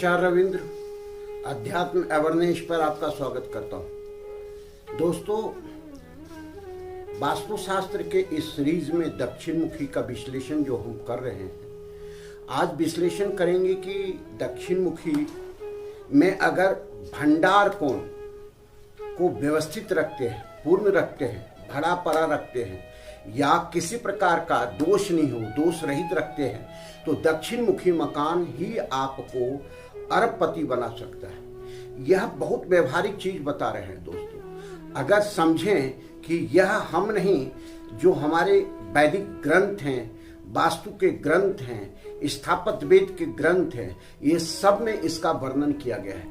आचार्य रविंद्र अध्यात्म अवेयरनेस पर आपका स्वागत करता हूं। दोस्तों, वास्तुशास्त्र के इस सीरीज में दक्षिण मुखी का विश्लेषण जो हम कर रहे हैं, आज विश्लेषण करेंगे कि दक्षिण मुखी में अगर भंडार कोण को व्यवस्थित रखते हैं, पूर्ण रखते हैं, भरा पड़ा रखते हैं या किसी प्रकार का दोष नहीं हो, दोष रहित रखते हैं, तो दक्षिण मुखी मकान ही आपको अरबपति बना सकता है। यह बहुत व्यवहारिक चीज बता रहे हैं दोस्तों। अगर समझें कि यह हम नहीं, जो हमारे वैदिक ग्रंथ हैं, वास्तु के ग्रंथ हैं, स्थापत्य वेद के ग्रंथ हैं, ये सब में इसका वर्णन किया गया है।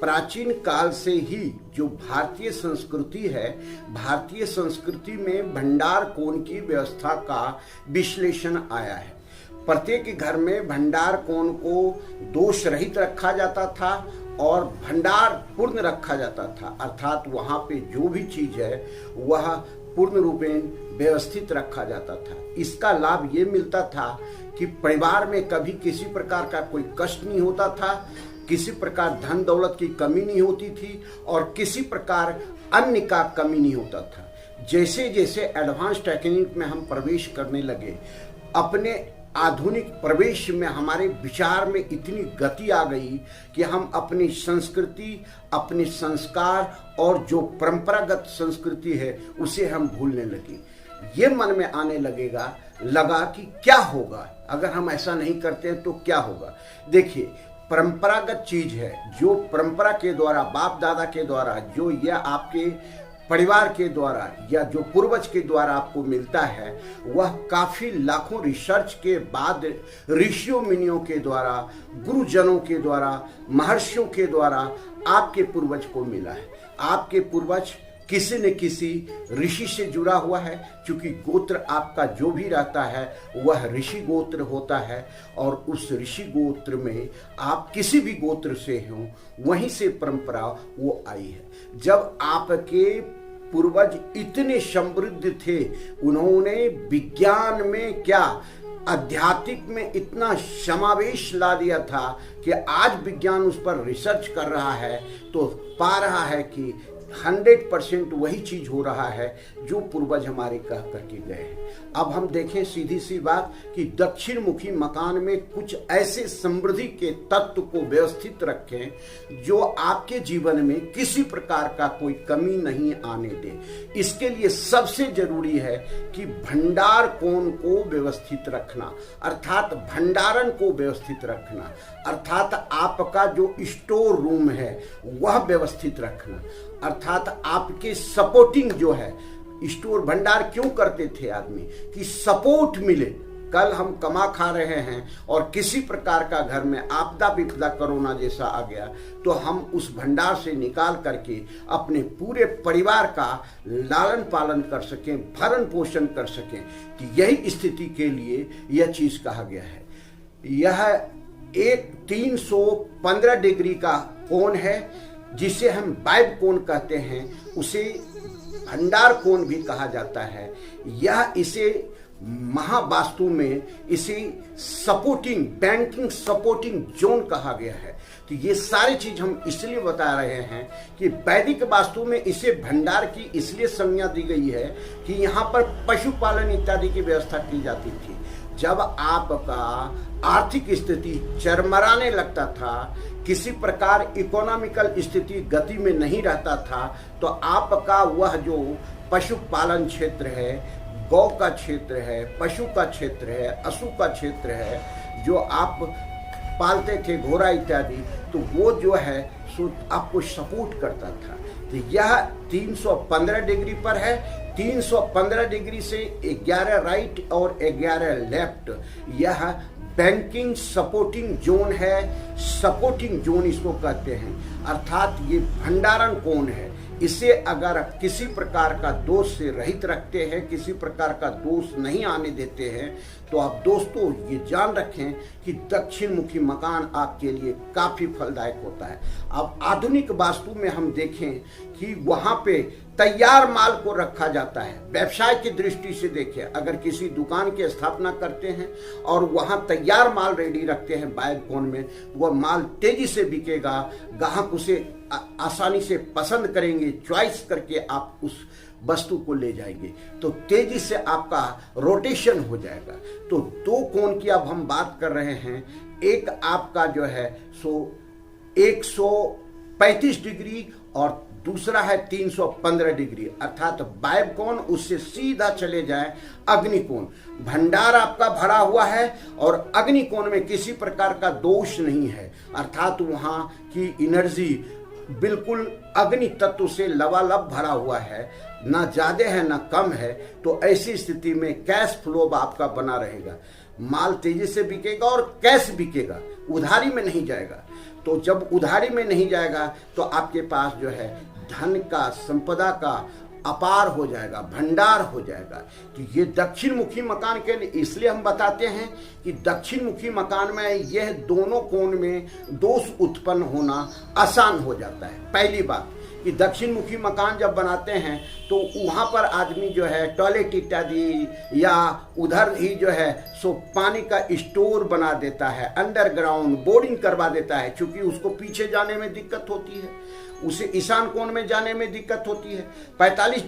प्राचीन काल से ही जो भारतीय संस्कृति है, भारतीय संस्कृति में भंडार कोण की व्यवस्था का विश्लेषण आया है। प्रत्येक घर में भंडार कोण को दोष रहित रखा जाता था और भंडार पूर्ण रखा जाता था, अर्थात वहां पे जो भी चीज है वह पूर्ण रूपेण व्यवस्थित रखा जाता था। इसका लाभ ये मिलता था कि परिवार में कभी किसी प्रकार का कोई कष्ट नहीं होता था, किसी प्रकार धन दौलत की कमी नहीं होती थी और किसी प्रकार अन्न का कमी नहीं होता था। जैसे जैसे एडवांस टेक्निक में हम प्रवेश करने लगे, अपने आधुनिक प्रवेश में हमारे विचार में इतनी गति आ गई कि हम अपनी संस्कृति, अपने संस्कार और जो परंपरागत संस्कृति है उसे हम भूलने लगे। ये मन में आने लगा कि क्या होगा अगर हम ऐसा नहीं करते हैं, तो क्या होगा। देखिए, परंपरागत चीज है, जो परंपरा के द्वारा, बाप दादा के द्वारा, जो यह आपके परिवार के द्वारा या जो पूर्वज के द्वारा आपको मिलता है, वह काफी लाखों रिसर्च के बाद ऋषियों मुनियों के द्वारा, गुरुजनों के द्वारा, महर्षियों के द्वारा आपके पूर्वज को मिला है। आपके पूर्वज किसी न किसी ऋषि से जुड़ा हुआ है, क्योंकि गोत्र आपका जो भी रहता है वह ऋषि गोत्र होता है और उस ऋषि गोत्र में आप किसी भी गोत्र से हो, वहीं से परंपरा वो आई है। जब आपके पूर्वज इतने समृद्ध थे, उन्होंने विज्ञान में क्या, आध्यात्मिक में इतना समावेश ला दिया था कि आज विज्ञान उस पर रिसर्च कर रहा है तो पा रहा है कि 100% वही चीज हो रहा है जो पूर्वज हमारे कह करके गए हैं। अब हम देखें सीधी सी बात कि दक्षिण मुखी मकान में कुछ ऐसे समृद्धि के तत्व को व्यवस्थित रखें जो आपके जीवन में किसी प्रकार का कोई कमी नहीं आने दे। इसके लिए सबसे जरूरी है कि भंडार कोण को व्यवस्थित रखना, अर्थात भंडारण को व्यवस्थित रखना, अर्थात आपका जो स्टोर रूम है वह व्यवस्थित रखना, अर्थात आपके सपोर्टिंग जो है, स्टोर भंडार क्यों करते थे आदमी, कि सपोर्ट मिले। कल हम कमा खा रहे हैं और किसी प्रकार का घर में आपदा विपदा कोरोना जैसा आ गया, तो हम उस भंडार से निकाल करके अपने पूरे परिवार का लालन पालन कर सकें, भरण पोषण कर सकें। कि यही स्थिति के लिए यह चीज कहा गया है। यह एक 315 डिग्री का कोण है, जिसे हम वायु कोण कहते हैं, उसे भंडार कोण भी कहा जाता है। यह इसे महावास्तु में इसे सपोर्टिंग, बैंकिंग सपोर्टिंग जोन कहा गया है। तो ये सारी चीज हम इसलिए बता रहे हैं कि वैदिक वास्तु में इसे भंडार की इसलिए संज्ञा दी गई है कि यहाँ पर पशुपालन इत्यादि की व्यवस्था की जाती थी। जब आपका आर्थिक स्थिति चरमराने लगता था, किसी प्रकार इकोनॉमिकल स्थिति गति में नहीं रहता था, तो आपका वह जो पशुपालन क्षेत्र है, गौ का क्षेत्र है, पशु का क्षेत्र है, अशु का क्षेत्र है, जो आप पालते थे, घोड़ा इत्यादि, तो वो जो है सो आपको सपोर्ट करता था। तो यह 315 डिग्री पर है। 315 डिग्री से 11 राइट और 11 लेफ्ट, यह बैंकिंग सपोर्टिंग जोन है। सपोर्टिंग जोन इसको कहते हैं, अर्थात ये भंडारण कोण है। इसे अगर किसी प्रकार का दोष से रहित रखते हैं, किसी प्रकार का दोष नहीं आने देते हैं, तो आप दोस्तों ये जान रखें कि दक्षिण मुखी मकान आपके लिए काफ़ी फलदायक होता है। अब आधुनिक वास्तु में हम देखें कि वहाँ पे तैयार माल को रखा जाता है। व्यवसाय की दृष्टि से देखें, अगर किसी दुकान की स्थापना करते हैं और वहाँ तैयार माल रेडी रखते हैं वायव्य कोण में, वह माल तेजी से बिकेगा, ग्राहक उसे आसानी से पसंद करेंगे, चॉइस करके आप उस वस्तु को ले जाएंगे, तो तेजी से आपका रोटेशन हो जाएगा। तो दो कोण की अब हम बात कर रहे हैं, एक आपका जो है सो 135 डिग्री और दूसरा है 315 डिग्री, अर्थात वायव्य कोण, उससे सीधा चले जाए अग्निकोण। भंडार आपका भरा हुआ है और अग्निकोण में किसी प्रकार का दोष नहीं है, अर्थात वहाँ की एनर्जी बिल्कुल अग्नि तत्व से लबालब भरा हुआ है, ना ज्यादा है ना कम है। तो ऐसी स्थिति में कैश फ्लो आपका बना रहेगा, माल तेजी से बिकेगा और कैश बिकेगा, उधारी में नहीं जाएगा। तो जब उधारी में नहीं जाएगा तो आपके पास जो है धन का, संपदा का अपार हो जाएगा, भंडार हो जाएगा। तो ये दक्षिण मुखी मकान के लिए इसलिए हम बताते हैं कि दक्षिण मुखी मकान में यह दोनों कोण में दोष उत्पन्न होना आसान हो जाता है। पहली बात कि दक्षिण मुखी मकान जब बनाते हैं तो वहाँ पर आदमी जो है टॉयलेट इत्यादि या उधर ही जो है सो पानी का स्टोर बना देता है, अंडरग्राउंड बोरिंग करवा देता है, क्योंकि उसको पीछे जाने में दिक्कत होती है, उसे ईशान कोण में जाने में दिक्कत होती है, 45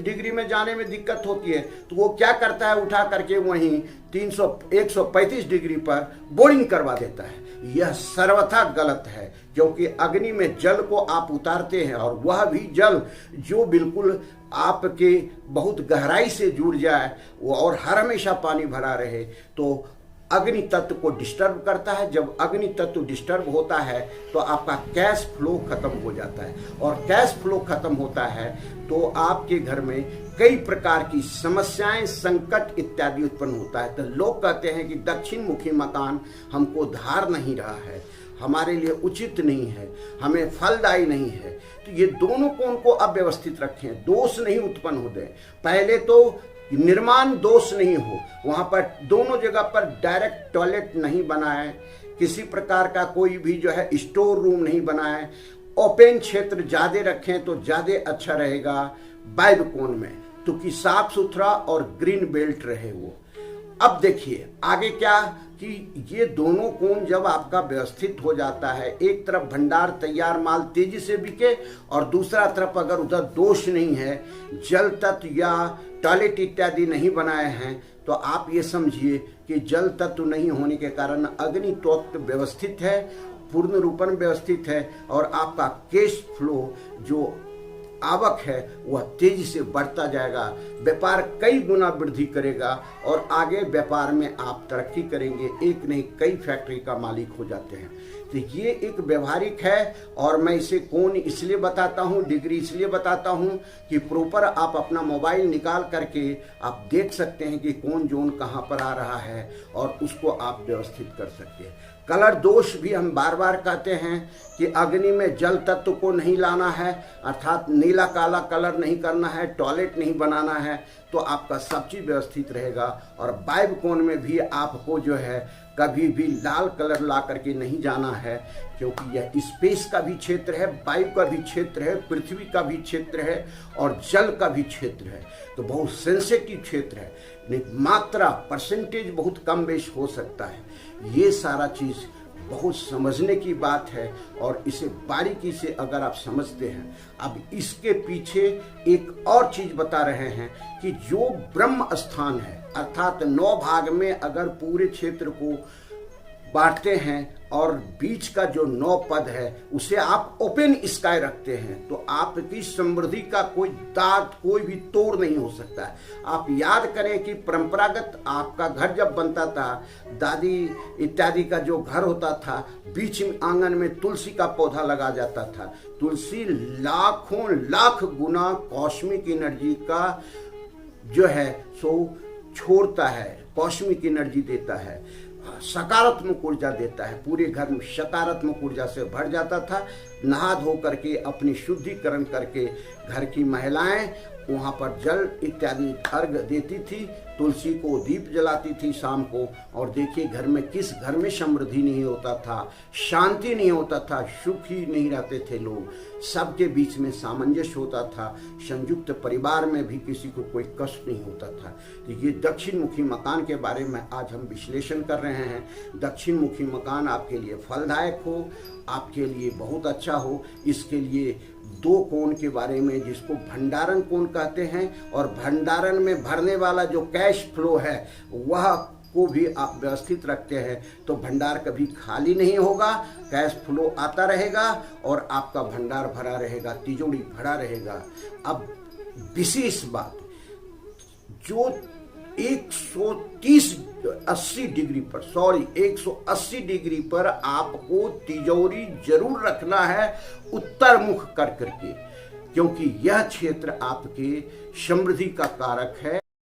डिग्री में जाने में दिक्कत होती है। तो वो क्या करता है, उठा करके वहीं 135 डिग्री पर बोरिंग करवा देता है। यह सर्वथा गलत है, क्योंकि अग्नि में जल को आप उतारते हैं और वह भी जल जो बिल्कुल आपके बहुत गहराई से जुड़ जाए और हर हमेशा पानी भरा रहे, तो अग्नि तत्व को डिस्टर्ब करता है। जब अग्नि तत्व डिस्टर्ब होता है तो आपका कैश फ्लो खत्म हो जाता है, और कैश फ्लो खत्म होता है तो आपके घर में कई प्रकार की समस्याएं, संकट इत्यादि उत्पन्न होता है। तो लोग कहते हैं कि दक्षिण मुखी मकान हमको धार नहीं रहा है, हमारे लिए उचित नहीं है, हमें फलदायी नहीं है। तो ये दोनों कोण को अव्यवस्थित रखें, दोष नहीं उत्पन्न हो जाए। पहले तो निर्माण दोष नहीं हो, वहां पर दोनों जगह पर डायरेक्ट टॉयलेट नहीं बनाए, किसी प्रकार का कोई भी जो है स्टोर रूम नहीं बनाए, ओपन क्षेत्र ज्यादा रखें तो ज्यादा अच्छा रहेगा वायव्य कोण में, तो कि साफ सुथरा और ग्रीन बेल्ट रहे वो। अब देखिए आगे क्या कि ये दोनों कोण जब आपका व्यवस्थित हो जाता है, एक तरफ भंडार तैयार माल तेजी से बिके और दूसरा तरफ अगर उधर दोष नहीं है, जल तत्व या टॉयलेट इत्यादि नहीं बनाए हैं, तो आप ये समझिए कि जल तत्व नहीं होने के कारण अग्नि तत्व व्यवस्थित है, पूर्ण रूपन व्यवस्थित है, और आपका कैश फ्लो जो आवक है वह तेजी से बढ़ता जाएगा, व्यापार कई गुना वृद्धि करेगा और आगे व्यापार में आप तरक्की करेंगे, एक नहीं कई फैक्ट्री का मालिक हो जाते हैं। तो ये एक व्यवहारिक है, और मैं इसे कोण इसलिए बताता हूँ, डिग्री इसलिए बताता हूँ कि प्रॉपर आप अपना मोबाइल निकाल करके आप देख सकते हैं कि कौन जोन कहाँ पर आ रहा है और उसको आप व्यवस्थित कर सकते हैं। कलर दोष भी हम बार बार कहते हैं कि अग्नि में जल तत्व को नहीं लाना है, अर्थात नीला काला कलर नहीं करना है, टॉयलेट नहीं बनाना है, तो आपका सब चीज व्यवस्थित रहेगा। और वायव्य कोण में भी आपको जो है कभी भी लाल कलर ला करके नहीं जाना है, क्योंकि यह स्पेस का भी क्षेत्र है, वायु का भी क्षेत्र है, पृथ्वी का भी क्षेत्र है और जल का भी क्षेत्र है। तो बहुत सेंसिटिव क्षेत्र है, मात्रा परसेंटेज बहुत कम बेश हो सकता है। ये सारा चीज बहुत समझने की बात है, और इसे बारीकी से अगर आप समझते हैं। अब इसके पीछे एक और चीज बता रहे हैं कि जो ब्रह्म स्थान है, अर्थात 9 भाग में अगर पूरे क्षेत्र को बांटते हैं और बीच का जो 9 पद है उसे आप ओपन स्काई रखते हैं, तो आपकी समृद्धि का कोई दांत, कोई भी तोड़ नहीं हो सकता है। आप याद करें कि परंपरागत आपका घर जब बनता था, दादी इत्यादि का जो घर होता था, बीच में आंगन में तुलसी का पौधा लगा जाता था। तुलसी लाखों लाख गुना कॉस्मिक एनर्जी का जो है सो छोड़ता है, कॉस्मिक एनर्जी देता है, सकारात्मक ऊर्जा देता है, पूरे घर में सकारात्मक ऊर्जा से भर जाता था। नहा धो करके अपनी शुद्धिकरण करके घर की महिलाएं वहाँ पर जल इत्यादि अर्घ देती थी, तुलसी को दीप जलाती थी शाम को। और देखिए घर में किस घर में समृद्धि नहीं होता था, शांति नहीं होता था, सुखी नहीं रहते थे लोग, सबके बीच में सामंजस्य होता था, संयुक्त परिवार में भी किसी को कोई कष्ट नहीं होता था। तो ये दक्षिण मुखी मकान के बारे में आज हम विश्लेषण कर रहे हैं। दक्षिण मुखी मकान आपके लिए फलदायक हो, आपके लिए बहुत अच्छा हो। इसके लिए 2 कोण के बारे में, जिसको भंडारण कोण कहते हैं, और भंडारण में भरने वाला जो कैश फ्लो है वह को भी आप व्यवस्थित रखते हैं तो भंडार कभी खाली नहीं होगा, कैश फ्लो आता रहेगा और आपका भंडार भरा रहेगा, तिजोरी भरा रहेगा। अब विशेष बात, जो 180 डिग्री पर आपको तिजोरी जरूर रखना है उत्तर मुख कर करके, क्योंकि यह क्षेत्र आपके समृद्धि का कारक है।